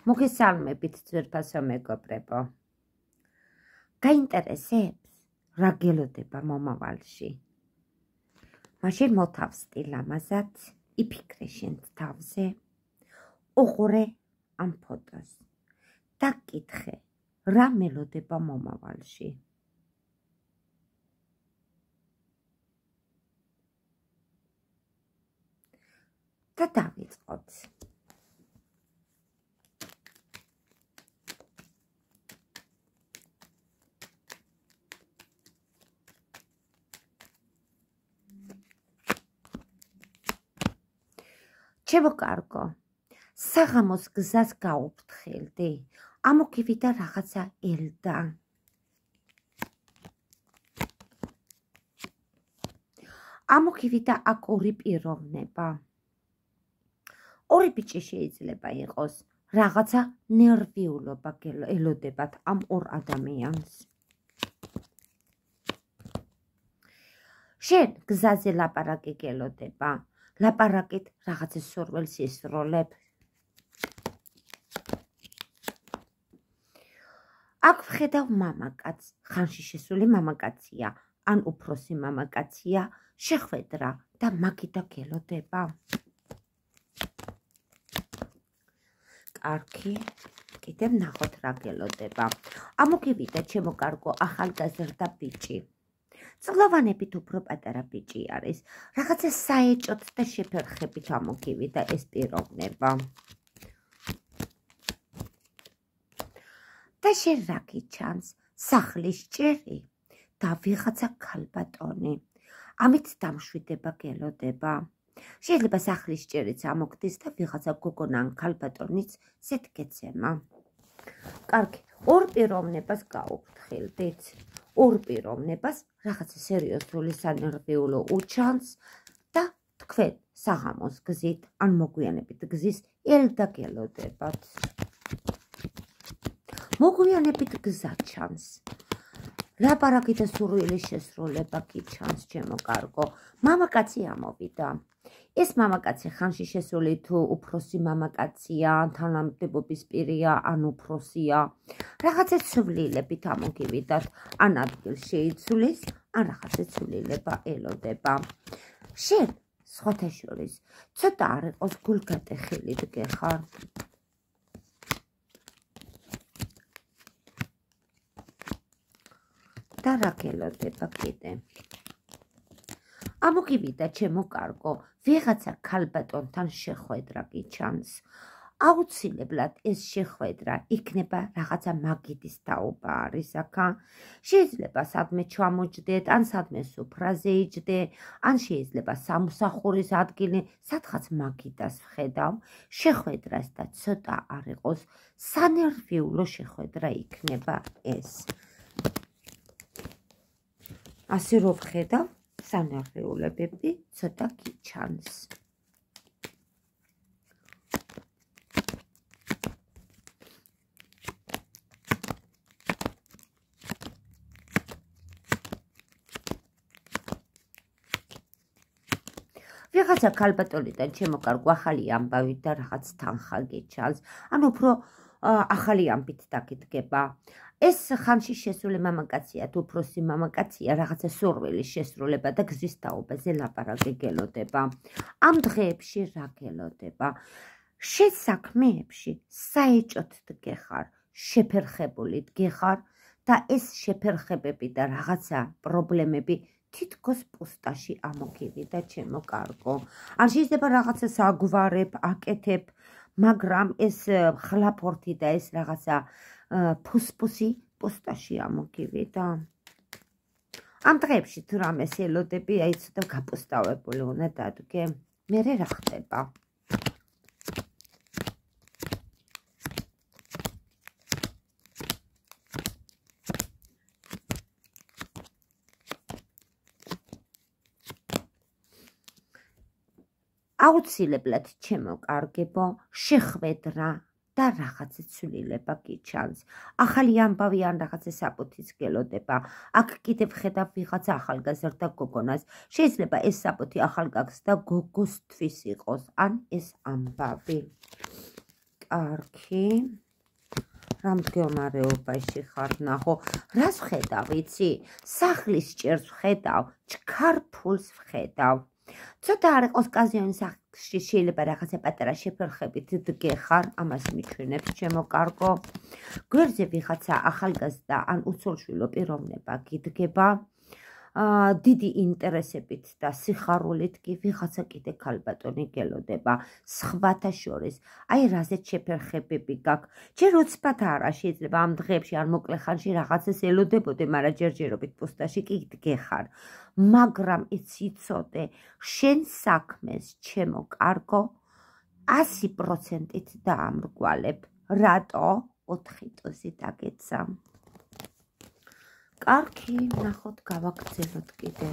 მოგესალმებით ძვირფასო მეგობრებო. გაინტერესებს რა გელოდება მომავალში? მაშინ მოთავსდი ლამაზად, იფიქრე შენ თავზე, უყურე ამ ფოტოს და კითხე რა მელოდება მომავალში. და დავიწყოთ. ჩემო კარგო, საღამოს გზას გაუფრთხილდი, ამოგივიდა რაღაცა ელდა. ამოგივიდა აქ ორი პიროვნება. ორი ბიჭი შეიძლება იყოს, რაღაცა ნერვიულობა ელოდებათ ამ ორ ადამიანს. შენ გზაზე ლაპარაკი გელოდება. ლაპარაკით რაღაცა სურვილს ისროლებ. აქ ვხედავ მამაკაცს, ხანში შესული მამაკაცია, ან უფროსი მამაკაცია, შეხვედრა და მაგიდა გელოდება. კარგი, კიდევ ნახოთ რა გელოდება. ამოგივიდა ჩემო კარგო ახალგაზრდა ბიჭი. წყლოვანებით უფრო პატარა ბიჭი არის, რაღაცა საეჭოთ და შეფერხებით ამოგივიდა ეს პიროვნება. და შენ რა გიჩანს? სახლის ჭერი და ვიღაცა ქალბატონი. ამით დამშვიდება გელოდება. შეიძლება სახლის ჭერიც ამოგდის და ვიღაცა გოგონა ან ქალბატონიც ზეთგეცემა. კარგი, ორ პიროვნებას გაუფრთხილდით. ორ პიროვნებას რაღაცა სერიოზული სანერვიულო უჩანს და თქვენ საღამოს გზით ან მოგვიანებით გზის ელდა გელოდებათ. მოგვიანებით გზა ჩანს. ლაპარაკი და სურვილის შესრულება გიჩანს ჩემო კარგო. მამაკაცი ამოვიდა. ეს მამაკაცი ხანში შესული თუ უფროსი მამაკაცია, თანამდებობის პირია, ან უფროსია. რაღაცა ცვლილებით ამოგივიდათ, ან ადგილ შეიცვლის, ან რაღაცა ცვლილება ელოდება. შენ სხვათა შორის ცოტა არ იყოს გულგატეხილი დგეხარ. და რა გელოდება კიდე? ამოგივიდა ჩემო კარგო, ვიღაცა ქალბატონთან შეხვედრა გიჩანს. აუცილებლად ეს შეხვედრა იქნება რაღაცა მაგიდის თაობა არის აქა. შეიძლება სადმე ჩამოჯდეთ, ან სადმე სუფრაზე იჯდე, ან შეიძლება სამსახურის ადგილი, სადღაც მაგიდას ვხედავ. შეხვედრას და ცოტა არ იყოს სანერვიულო შეხვედრა იქნება ეს. ასე რომ ვხედავ, სანერვიულებები ცოტა გიჩანს. ვიღაცა ქალბატონიდან ჩემო კარგო ახალი ამბავი და რაღაც თანხა გიჩანს, ან უფრო ახალი ამბით დაგიდგება. ეს ხანში შესული მამაკაცია თუ უფროსი მამაკაცია, რაღაცა სურვილის შესრულება და გზის თაობაზე ლაპარაკი გელოდება. ამ დღეებში რა გელოდება? შენ საქმეებში საეჭოთ დგეხარ, შეფერხებული დგეხარ და ეს შეფერხებები და რაღაცა პრობლემები თითქოს პუსტაში ამოგივიდა ჩემო კარგო. ან შეიძლება რაღაცას აგვარებ, აკეთებ, მაგრამ ეს ხლაფორთი და ეს რაღაცა ფუსფუსი პუსტაში ამოგივიდა. ამ დღეებში თუ რამეს ელოდები, აი ცოტა გაპუსტავებული უნდა დადგე. მერე რა ხდება? აუცილებლად ჩემო კარგებო, შეხვედრა და რაღაცა ცვლილება გიჩანს. ახალი ამბავი ან რაღაცა საფუთის გელოდება. აქ კიდევ ხედავ ვიღაცა ახალგაზრდა გოგონას. შეიძლება ეს საფუთი ახალგაზრდა გოგოსთვის იყოს, ან ეს ამბავი. კარგი. რა მდგომარეობაში ხარ ნახო? რას ვხედავ, იცი? სახლის ჭერს ვხედავ, ჩქარფულს ვხედავ. ცოტა არ იყოს კაზიონი სახლში შეიძლება რაღაცა პატარა შეფერხებით დგეხარ, ამას მიჩვენებს ჩემო კარგო. გვერდზე ვიღაცა ახალგაზრდა ან უცოლშვილო პიროვნება გიდგება. დიდი ინტერესებით და სიხარულით კი ვიღაცა კიდე ქალბატონი გელოდება სხვათა შორის. აი რაზეც შეფერხებები გაქვს. ჯერ უცბად არა შეიძლება ამ დღეებში არ მოკლე ხანში რაღაცას ელოდებოდე, მაგრამ ჯერჯერობით პოსტაში კი დგეხარ. მაგრამ იცოდე, შენ საქმეს ჩემო კარგო 100%-ით დაამრგვალებ. რატო? 4 ტოზი დაგეცა. კარგი, ნახოთ გავაგრძელოთ კიდე.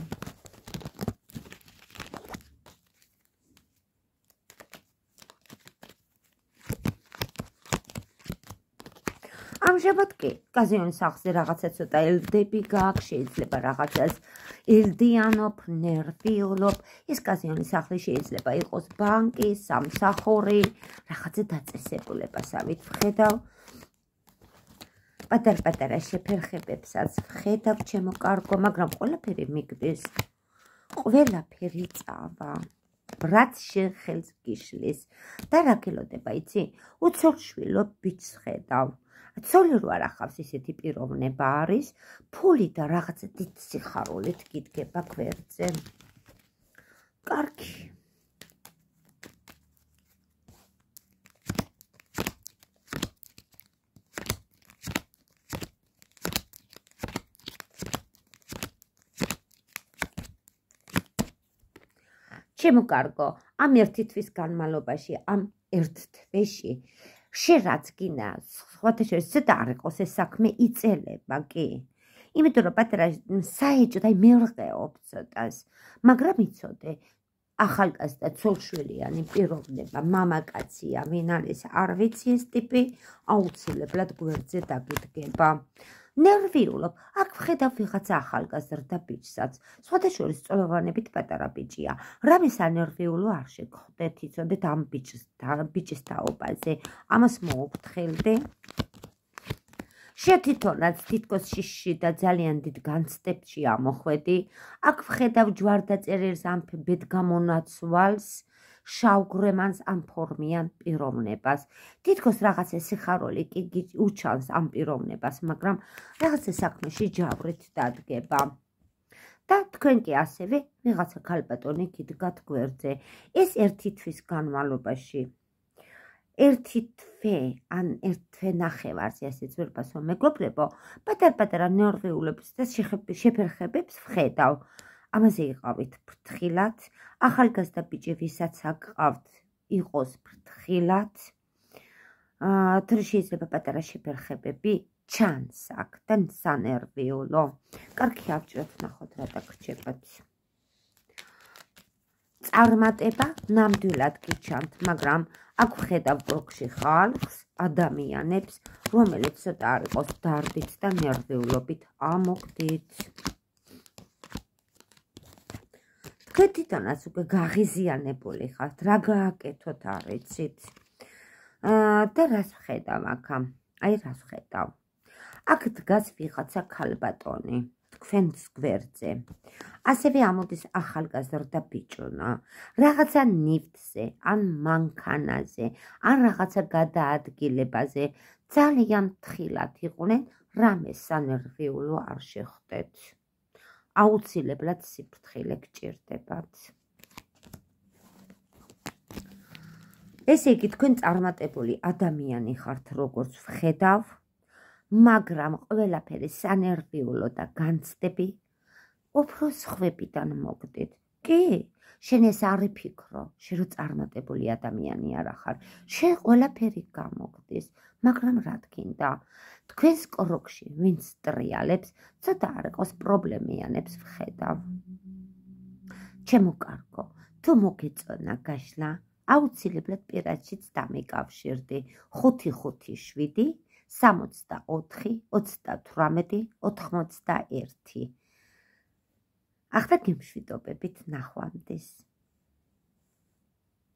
ამჟამად კი კაზიონის სახლზე რაღაცა ცოტა ელდები გაქვს, შეიძლება რაღაცას ელდიანობ, ნერვიულობ. ეს კაზიონის სახლი შეიძლება იყოს ბანკი, სამსახური, რაღაცა დაწესებულებასავით ვხედავ. პატარ-პატარა შეფერხებებსაც ვხედავ ჩემო კარგო, მაგრამ ყველაფერი მიგდის. ყველაფერი წავა. რაც შენ ხელს გიშლის. და რა გელოდება, იცი? უცოლშვილო ბიჭს ვხედავ. ცოლი რო არ ახავს ისეთი პიროვნება არის, ფული და რაღაცა დიდ სიხარულით გიდგება გვერდზე. კარგი. ჩემო კარგო, ამ 1 თვის განმავლობაში, ამ 1 თვეში შენ რაც გინდა, სხვათა შორის ცოტა არ იყოს ეს საქმე იწელება კი. იმიტომ რომ პატარა საეჭვოდ აი მერყეობ ცოტას, მაგრამ იცოდე, ახალგაზრდა ცოლშვილიანი პიროვნება, მამაკაცია, ვინ არის არ ვიცი ეს ტიპი, აუცილებლად გვერდზე დაგიდგება. ნერვიულობ, აქ ვხედავ ვიღაცა ახალგაზრდა ბიჭსაც, სხვათა შორის წლოვანებით პატარა ბიჭია. რამე სანერვიულო არ შეგხვდეთ, იცოდეთ ამ ბიჭის თაობაზე, ამას მოუფრთხილდი. შეთითონაც თითქოს შიში და ძალიან დიდ განცდებში ამოხვედი. აქ ვხედავ ჯვარდაწერილს ამ ბედგამონაცვალს, შავგრემანს ამ ფორმიან პიროვნებას. თითქოს რაღაცა სიხარული კი უჩანს ამ პიროვნებას, მაგრამ რაღაცა საქმეში ჯავრით დადგება. და თქვენ კი ასევე ვიღაცა ქალბატონი გიდგათ გვერდზე. ეს 1 თვის განმავლობაში 1 თვე ან 1 თვე ნახევარზე ასე ძვირფასო მეგობრებო, პატარ-პატარა ნერვიულებს და შეფერხებებს ვხედავ. ამაზე იყავით ფრთხილად, ახალგაზრდა ბიჭი ვისაც აკყავთ, იყოს ფრთხილად. შეიძლება პატარა შეფერხებები ჩანს აქ და სანერვიულო. კარგი ავჭროთ, ნახოთ რა დაგვრჩებათ. წარმატება ნამდვილად კი ჩანთ, მაგრამ აქ ვხედავ ბლოკში ხალხს, ადამიანებს, რომელიც ცოტა არ იყოს დარდით და ნერვიულობით ამოკვდით. თქვენ თვითონაც უკვე გაღიზიანებული ხართ, რა გააკეთოთ არ იცით. და რას ვხედავ აქ? აი რას ვხედავ. აქ დგას ვიღაცა ქალბატონი თქვენს გვერდზე. ასევე ამოდის ახალგაზრდა ბიჭუნა, რაღაცა ნივთზე, ან მანქანაზე, ან რაღაცა გადაადგილებაზე, ძალიან თხილად იყვნენ, რამე სანერვიულო არ შეხვდეთ. აუცილებლად სიფრთხილე გჭირდებათ. ესე იგი, თქვენ წარმატებული ადამიანი ხართ, როგორც ვხედავ, მაგრამ ყველაფერი სანერვიულო და განცდები უფრო სხვებიდან მოგდით. კი, შენ ეს არ იფიქრო, შენ რო წარმატებული ადამიანი არა ხარ, შენ ყველაფერი გამოგდის, მაგრამ რა გინდა? თქვენს კროკში ვინც ტრიალებს, ცოტა არ იყოს პრობლემიანებს ვხედავ. ჩემო კარგო, თუ მოგეწონა გაშლა, აუცილებლად პირადშიც დამიკავშირდი 557 64 38 91. ახლა გემშვიდობებით ნახვამდის.